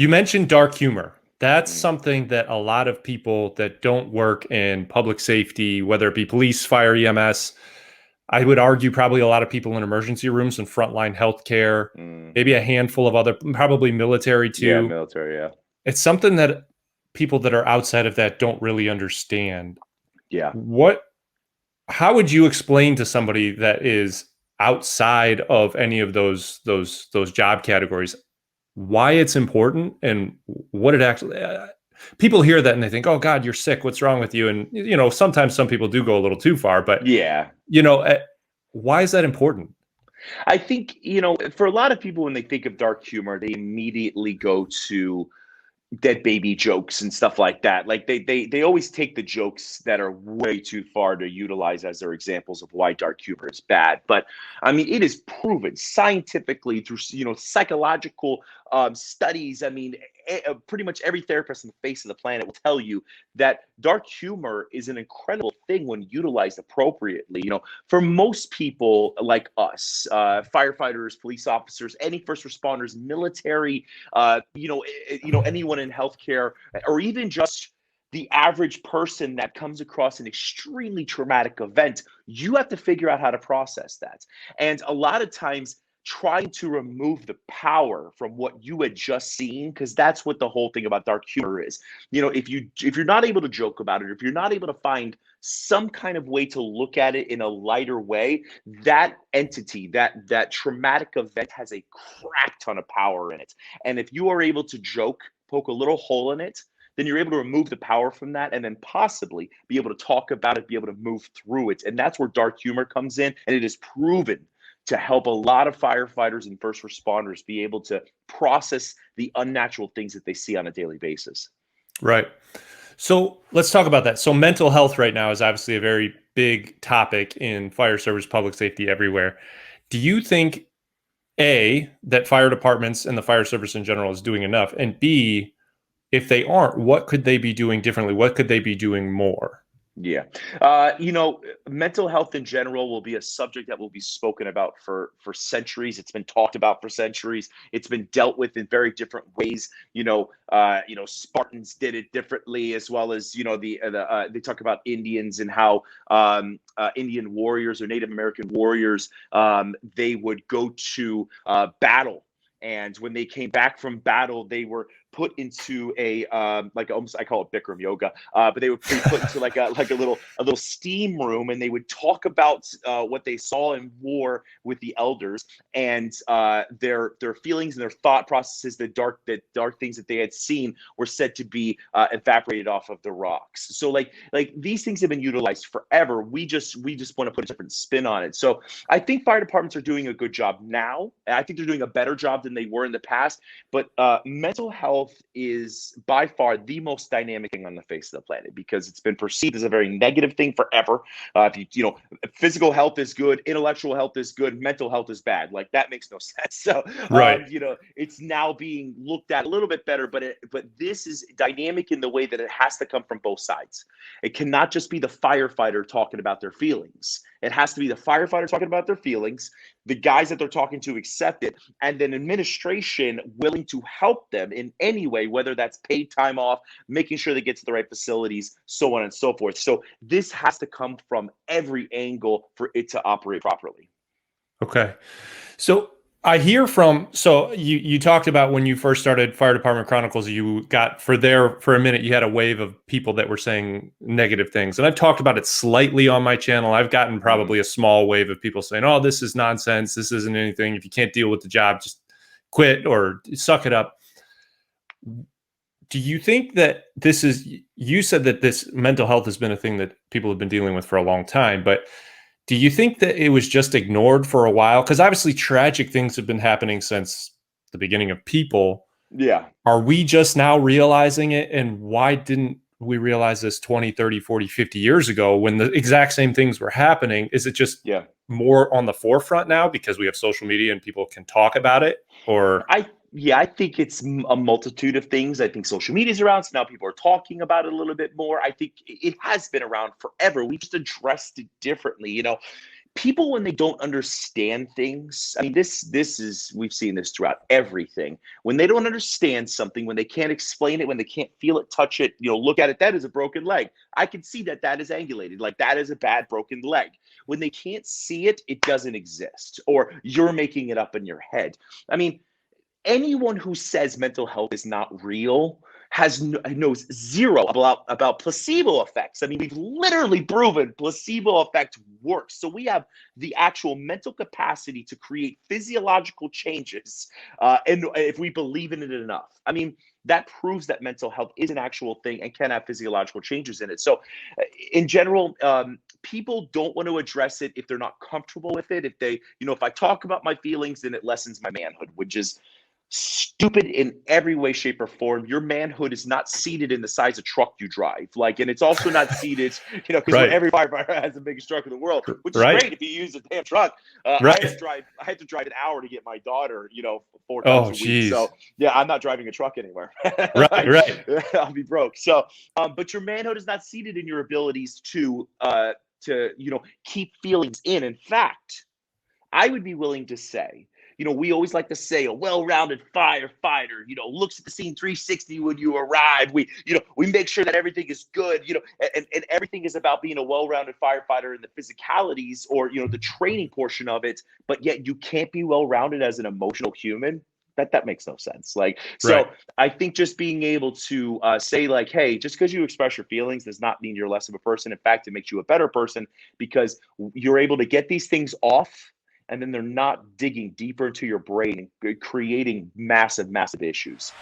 You mentioned dark humor. That's Mm, something that a lot of people that don't work in public safety, whether it be police, fire, EMS, I would argue probably a lot of people in emergency rooms and frontline healthcare, maybe a mhm. handful of other, probably military Yeah, too. military, yeah. It's something that people that are outside of that don't really understand. Yeah. What, how would you explain to somebody that is outside of any of those job categories why it's important and what it actually people hear that and they think, oh God, you're sick, what's wrong with you? And sometimes some people do go a little too far, but Yeah. you know uh, why is that important? I think, for a lot of people, when they think of dark humor, they immediately go to dead baby jokes and stuff like that. Like they always take the jokes that are way too far to utilize as their examples of why dark humor is bad. But I mean, it is proven scientifically through psychological studies. I mean, pretty much every therapist on the face of the planet will tell you that dark humor is an incredible thing when utilized appropriately. For most people like us, firefighters, police officers, any first responders, military, anyone in healthcare, or even just the average person that comes across an extremely traumatic event, you have to figure out how to process that. And a lot of times, trying to remove the power from what you had just seen, because that's what the whole thing about dark humor is. If you're not able to joke about it, if you're not able to find some kind of way to look at it in a lighter way, that entity, that traumatic event has a crap ton of power in it. And if you are able to joke, poke a little hole in it, then you're able to remove the power from that and then possibly be able to talk about it, be able to move through it. And that's where dark humor comes in. And it is proven to help a lot of firefighters and first responders be able to process the unnatural things that they see on a daily basis. Right. So let's talk about that. So mental health right now is obviously a very big topic in fire service, public safety, everywhere. Do you think A, that fire departments and the fire service in general is doing enough, and B, if they aren't, what could they be doing differently? What could they be doing more? Yeah. Mental health in general will be a subject that will be spoken about for centuries. It's been talked about for centuries. It's been dealt with in very different ways. Spartans did it differently, as well as they talk about Indians and how Indian warriors or Native American warriors, they would go to battle. And when they came back from battle, they were put into a like almost, I call it Bikram yoga, but they would be put into like a little steam room, and they would talk about what they saw in war with the elders, and their feelings and their thought processes, the dark things that they had seen were said to be evaporated off of the rocks. So like these things have been utilized forever. We just want to put a different spin on it. So I think fire departments are doing a good job now. I think they're doing a better job than they were in the past. But mental health is by far the most dynamic thing on the face of the planet, because it's been perceived as a very negative thing forever. If physical health is good, intellectual health is good, mental health is bad. Like, that makes no sense. So Right. it's now being looked at a little bit better, but this is dynamic in the way that it has to come from both sides. It cannot just be the firefighter talking about their feelings. It has to be the firefighter talking about their feelings, the guys that they're talking to accept it, and then administration willing to help them in any way, whether that's paid time off, making sure they get to the right facilities, so on and so forth. So this has to come from every angle for it to operate properly. Okay. So I hear from, so you talked about when you first started Fire Department Chronicles, you got for a minute, you had a wave of people that were saying negative things. And I've talked about it slightly on my channel. I've gotten Mm. probably a small wave of people saying, oh, this is nonsense. This isn't anything. If you can't deal with the job, just quit or suck it up. Do you think that this is, you said that this mental health has been a thing that people have been dealing with for a long time, but do you think that it was just ignored for a while? Because obviously tragic things have been happening since the beginning of people. Yeah. Are we just now realizing it? And why didn't we realize this 20, 30, 40, 50 years ago when the exact same things were happening? Is it just Yeah. more on the forefront now because we have social media and people can talk about it? Or, I think it's a multitude of things. I think social media is around, so now people are talking about it a little bit more. I think it has been around forever. We just addressed it differently. people, when they don't understand things, I mean, this is, we've seen this throughout everything. When they don't understand something, when they can't explain it, when they can't feel it, touch it, look at it, that is a broken leg. I can see that that is angulated, like that is a bad broken leg. When they can't see it, it doesn't exist, or you're making it up in your head. I mean, anyone who says mental health is not real knows zero about placebo effects. I mean, we've literally proven placebo effect works. So we have the actual mental capacity to create physiological changes, and if we believe in it enough. I mean, that proves that mental health is an actual thing and can have physiological changes in it. So in general, people don't want to address it if they're not comfortable with it. If they, if I talk about my feelings, then it lessens my manhood, which is stupid in every way, shape, or form. Your manhood is not seated in the size of truck you drive. And it's also not seated, because Right. every firefighter has the biggest truck in the world, which is Right. great if you use a damn truck. Right. I had to drive an hour to get my daughter, 4 Oh, times a week. geez. So yeah, I'm not driving a truck anymore. Right. I'll be broke. So, but your manhood is not seated in your abilities to keep feelings in. In fact, I would be willing to say, we always like to say a well-rounded firefighter, looks at the scene 360 when you arrive. We make sure that everything is good, and everything is about being a well-rounded firefighter in the physicalities, or, the training portion of it. But yet you can't be well-rounded as an emotional human. That makes no sense. So Right. I think just being able to say, hey, just because you express your feelings does not mean you're less of a person. In fact, it makes you a better person, because you're able to get these things off, and then they're not digging deeper into your brain, creating massive, massive issues.